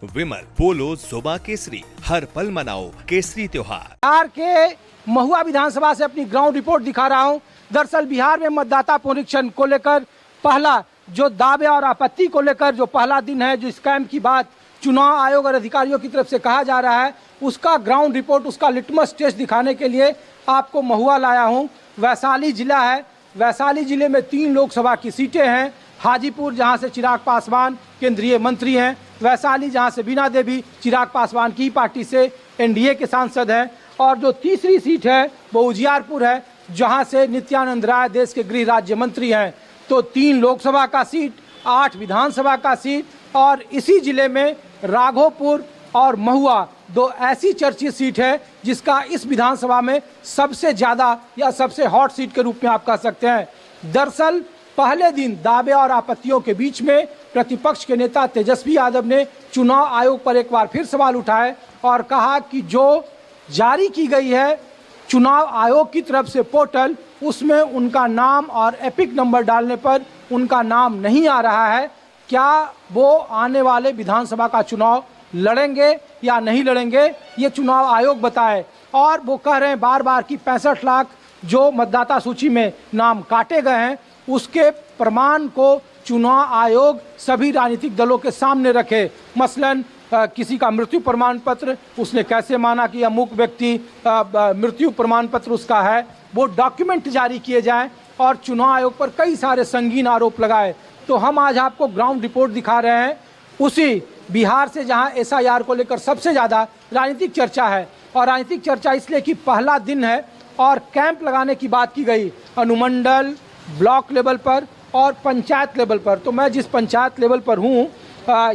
विमल पोलो जोबा केसरी, हर पल मनाओ केसरी त्योहार। बिहार के महुआ विधानसभा से अपनी ग्राउंड रिपोर्ट दिखा रहा हूं। दरअसल बिहार में मतदाता पुनरीक्षण को लेकर पहला जो दावे और आपत्ति को लेकर जो पहला दिन है, जो स्कैम की बात चुनाव आयोग और अधिकारियों की तरफ से कहा जा रहा है, उसका ग्राउंड रिपोर्ट, उसका लिटमस टेस्ट दिखाने के लिए आपको महुआ लाया हूं। वैशाली जिला है, वैशाली जिले में 3 लोकसभा की सीटें हैं। हाजीपुर जहां से चिराग पासवान केंद्रीय मंत्री हैं, वैशाली जहां से बीना देवी चिराग पासवान की पार्टी से एनडीए के सांसद हैं, और जो तीसरी सीट है वो उजियारपुर है जहां से नित्यानंद राय देश के गृह राज्य मंत्री हैं। तो 3 लोकसभा का सीट, 8 विधानसभा का सीट, और इसी जिले में राघोपुर और महुआ 2 ऐसी चर्चित सीट है जिसका इस विधानसभा में सबसे ज़्यादा या सबसे हॉट सीट के रूप में आप कह सकते हैं। दरअसल पहले दिन दावे और आपत्तियों के बीच में प्रतिपक्ष के नेता तेजस्वी यादव ने चुनाव आयोग पर एक बार फिर सवाल उठाए और कहा कि जो जारी की गई है चुनाव आयोग की तरफ से पोर्टल, उसमें उनका नाम और एपिक नंबर डालने पर उनका नाम नहीं आ रहा है। क्या वो आने वाले विधानसभा का चुनाव लड़ेंगे या नहीं लड़ेंगे, ये चुनाव आयोग बताए। और वो कह रहे हैं बार बार कि 65 लाख जो मतदाता सूची में नाम काटे गए हैं उसके प्रमाण को चुनाव आयोग सभी राजनीतिक दलों के सामने रखे। मसलन किसी का मृत्यु प्रमाण पत्र उसने कैसे माना कि अमुक व्यक्ति मृत्यु प्रमाण पत्र उसका है, वो डॉक्यूमेंट जारी किए जाएं और चुनाव आयोग पर कई सारे संगीन आरोप लगाए। तो हम आज आपको ग्राउंड रिपोर्ट दिखा रहे हैं उसी बिहार से जहां एसआईआर को लेकर सबसे ज़्यादा राजनीतिक चर्चा है। और राजनीतिक चर्चा इसलिए कि पहला दिन है और कैंप लगाने की बात की गई अनुमंडल, ब्लॉक लेवल पर और पंचायत लेवल पर। तो मैं जिस पंचायत लेवल पर हूँ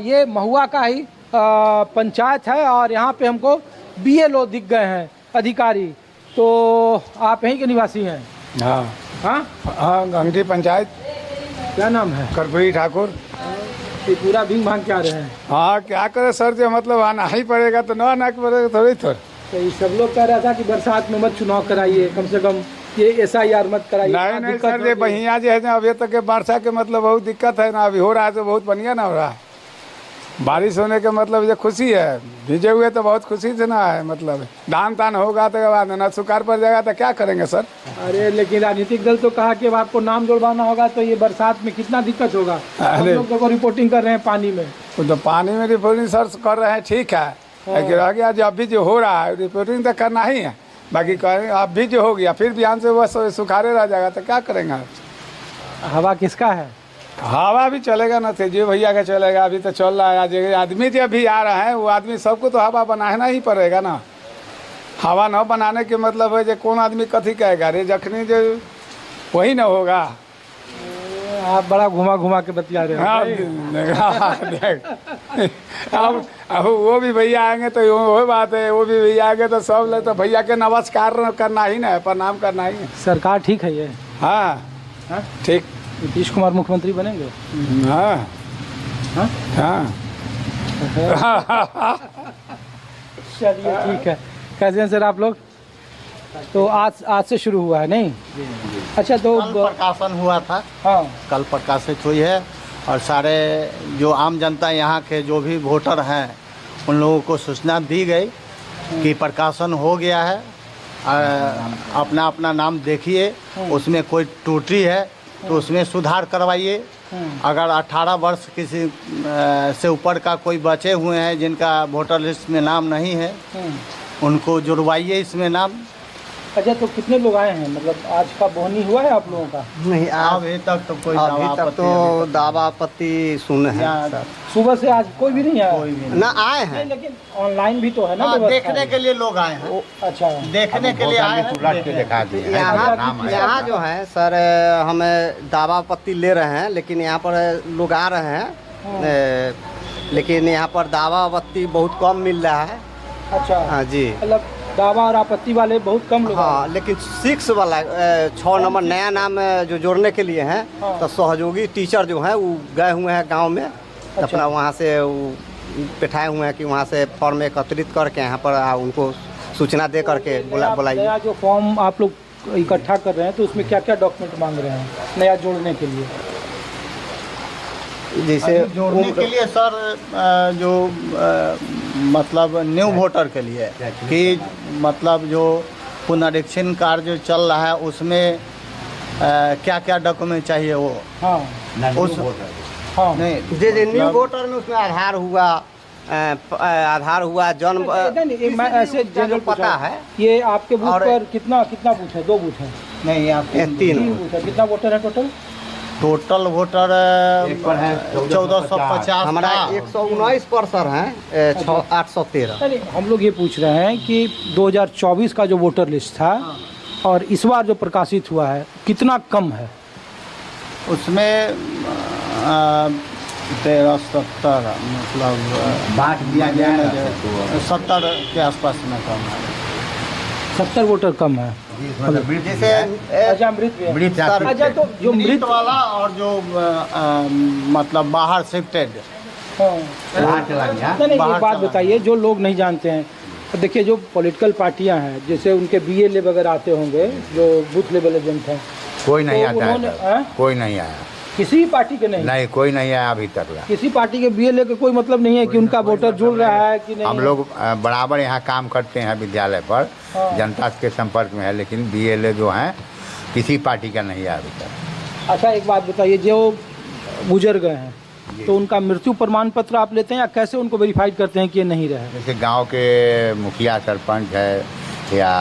ये महुआ का ही पंचायत है और यहाँ पे हमको बीएलओ दिख गए हैं अधिकारी। तो आप यहीं के निवासी हैं? हाँ हाँ हाँ, गंगटी पंचायत। क्या नाम है? कर्पूरी ठाकुर। ये पूरा भींग भांग क्या रहे हैं? हाँ, क्या करे सर, जो मतलब आना ही पड़ेगा तो ना आना पड़ेगा थोड़ी। तो ये सब लोग कह रहा था कि बरसात में मत चुनाव कराइए, कम से कम ये एसआईआर मत कराइए। नहीं सर, ये बढ़िया जो है ना, अभी तक के वर्षा के मतलब बहुत दिक्कत है ना, अभी हो रहा है तो बहुत बढ़िया ना हो रहा है। बारिश होने के मतलब ये खुशी है, भीजे हुए तो बहुत खुशी से ना है, मतलब धान तान होगा तो बाद ना सुखाड़ पड़ जाएगा तो क्या करेंगे सर। अरे लेकिन राजनीतिक दल तो कहा कि अब आपको नाम जुड़वाना होगा तो ये बरसात में कितना दिक्कत होगा। हम लोग तो रिपोर्टिंग कर रहे हैं पानी में। तो पानी में रिपोर्टिंग सर कर रहे हैं, ठीक है, लेकिन रह गया जो अभी जो हो रहा है रिपोर्टिंग तो करना ही है। बाकी करें अब भी जो हो गया फिर बिहान से बस सुखारे रह जाएगा तो क्या करेंगे। हवा किसका है? हवा भी चलेगा ना, तेजी भैया का चलेगा, अभी तो चल रहा है। आज आदमी जो अभी आ रहा है वो आदमी सबको तो हवा बनाना ही पड़ेगा ना। हवा न बनाने के मतलब है जो कौन आदमी कथी कहेगा, रे जखनी जो वही न होगा। आप बड़ा घुमा घुमा के बतिया रहे हो। अब वो भी भैया आएंगे तो वही बात है, वो भी भैया आएंगे तो सब लोग तो भैया के नमस्कार करना ही ना है, प्रणाम करना ही है। सरकार ठीक है ये? हाँ ठीक। नीतीश कुमार मुख्यमंत्री बनेंगे? हाँ हाँ चलिए ठीक है। कैसे हैं सर आप लोग? तो आज से शुरू हुआ है नहीं? अच्छा, तो कल प्रकाशन हुआ था। हाँ, कल प्रकाशित हुई है और सारे जो आम जनता यहाँ के जो भी वोटर हैं उन लोगों को सूचना दी गई कि प्रकाशन हो गया है, अपना अपना नाम देखिए, उसमें कोई त्रुटि है तो उसमें सुधार करवाइए। अगर 18 वर्ष किसी से ऊपर का कोई बचे हुए हैं जिनका वोटर लिस्ट में नाम नहीं है उनको जुड़वाइए इसमें नाम। अच्छा, तो कितने लोग आए हैं? मतलब आज का बोहनी हुआ है आप लोगों का? नहीं, अभी तक तो कोई दावा आपत्ति सुने हैं। सुबह से आज कोई भी नहीं आया? कोई भी ना आए हैं, लेकिन ऑनलाइन भी तो है ना? देखने के लिए लोग आए हैं। अच्छा, देखने के लिए आए हैं। यहाँ जो है सर, हम दावा आपत्ति ले रहे हैं, लेकिन यहाँ पर लोग आ रहे हैं, लेकिन यहाँ पर दावा आपत्ति बहुत कम मिल रहा है। अच्छा, हाँ जी, मतलब दावा और आपत्ति वाले बहुत कम लोग। हाँ, लेकिन 6 वाला 6 नंबर नया नाम जो जोड़ने के लिए हैं, तो सहयोगी टीचर जो हैं वो गए हुए हैं गांव में। अच्छा। अपना वहाँ से वो बैठाए हुए हैं कि वहाँ से फॉर्म एकत्रित करके यहाँ पर उनको सूचना दे करके बुलाइए। जो फॉर्म आप लोग इकट्ठा कर रहे हैं तो उसमें क्या क्या डॉक्यूमेंट मांग रहे हैं नया जोड़ने के लिए? जैसे जोड़ने के लिए सर जो मतलब न्यू वोटर के लिए कि मतलब जो पुनरीक्षण कार्य जो चल रहा है उसमें क्या क्या डॉक्यूमेंट चाहिए वो हाँ उस हाँ नहीं जे न्यू वोटर में उसमें आधार हुआ जन्म नहीं, मैं ऐसे जो जनरल पता है। ये आपके बूथ और- पर कितना बूथ है? 2 बूथ है, नहीं आप 3 बूथ है। कितना वोटर है टोटल? टोटल वोटर 1450 हमारा था। 119 पर सर हैं 813। नहीं, हम लोग ये पूछ रहे हैं कि 2024 का जो वोटर लिस्ट था और इस बार जो प्रकाशित हुआ है कितना कम है? उसमें 1370 मतलब बांट दिया गया है 70 के आसपास में कम है 70 वोटर कम है। जैसे अच्छा मृत भी है। मृत अच्छा तो जो मृत वाला और जो मतलब बाहर शिफ्टेड हाँ। चला गया नहीं, बाहर एक बात चला बताइए, जो लोग नहीं जानते हैं, तो देखिए जो पॉलिटिकल पार्टियां हैं जैसे उनके BLA वगैरह आते होंगे जो बूथ लेवल एजेंट हैं, कोई नहीं तो आता उन्होंने- है हाँ? सर। कोई नहीं आया किसी भी पार्टी के नहीं, नहीं कोई नहीं आया अभी तक ला। किसी पार्टी के BLA का कोई मतलब नहीं है कि उनका वोटर जुड़ रहा है कि नहीं। हम लोग बराबर यहाँ काम करते हैं विद्यालय पर, हाँ। जनता के संपर्क में है, लेकिन BLA जो हैं किसी पार्टी का नहीं आया अभी तक। अच्छा एक बात बताइए, जो गुजर गए हैं तो उनका मृत्यु प्रमाण पत्र आप लेते हैं या कैसे उनको वेरीफाइड करते हैं कि ये नहीं रहे? जैसे गांव के मुखिया सरपंच है या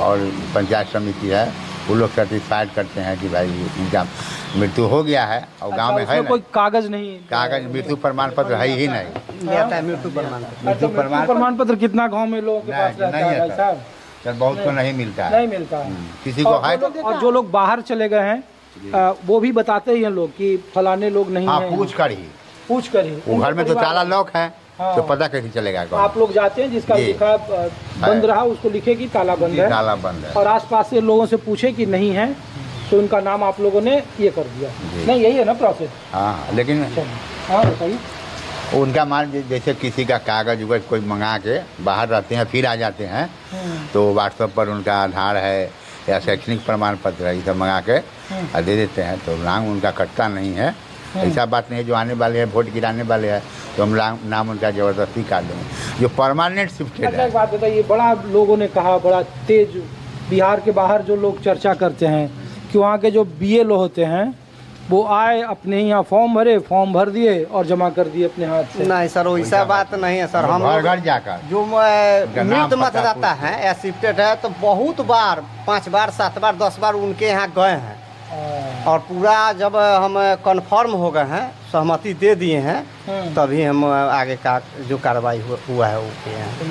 और पंचायत समिति है, वो लोग सर्टिफाइड करते हैं कि भाई इनका मृत्यु हो गया है और गांव में अच्छा, है उसमें कोई नहीं। कागज नहीं? कागज मृत्यु प्रमाण पत्र है ही नहीं। ये आता है मृत्यु प्रमाण पत्र। अच्छा, मृत्यु प्रमाण पत्र कितना गांव में लोगों के पास रहता नहीं है है भाई सर। साहब? सर बहुत को नहीं मिलता है, नहीं मिलता है। किसी को है। और जो लोग बाहर चले गए हैं वो भी बताते ही हैं लोग कि फलाने लोग नहीं हाँ हैं। पूछ कर ही, पूछ कर ही वो घर में तो ताला लॉक है हाँ। तो पता कैसे चलेगा कौन? आप लोग जाते हैं, जिसका जी। लिखा बंद रहा उसको लिखे कि ताला बंद है, ताला बंद है। और आसपास से लोगों से पूछे कि नहीं है तो उनका नाम आप लोगों ने ये कर दिया। जी। नहीं यही है ना प्रोसेस? हाँ लेकिन हाँ बताइए। उनका मान जैसे किसी का कागज उगज कोई मंगा के बाहर रहते हैं फिर आ जाते हैं तो व्हाट्सएप पर उनका आधार है या शैक्षणिक प्रमाण पत्र है, ये सब मंगा के और दे देते हैं तो नाम उनका कटता नहीं है। ऐसा बात नहीं है जो आने वाले हैं वोट गिराने वाले हैं तो हम नाम उनका ज़बरदस्ती काट देंगे। जो परमानेंट शिफ्टेड अच्छा है, एक बात बताइए, बड़ा लोगों ने कहा, बड़ा तेज बिहार के बाहर जो लोग चर्चा करते हैं कि वहाँ के जो BLO होते हैं वो आए अपने यहाँ फॉर्म भर दिए और जमा कर दिए अपने हाथ से। नहीं सर वैसा बात नहीं है सर। हम घर लोग घर जाकर जो उनका नाम मृत पता मतदाता पूछ है या शिफ्टेड है तो बहुत बार 5 बार 7 बार 10 बार उनके यहाँ गए हैं और पूरा जब हम कन्फर्म हो गए हैं, सहमति दे दिए हैं, तभी हम आगे का जो कार्रवाई हुआ है वो किए हैं।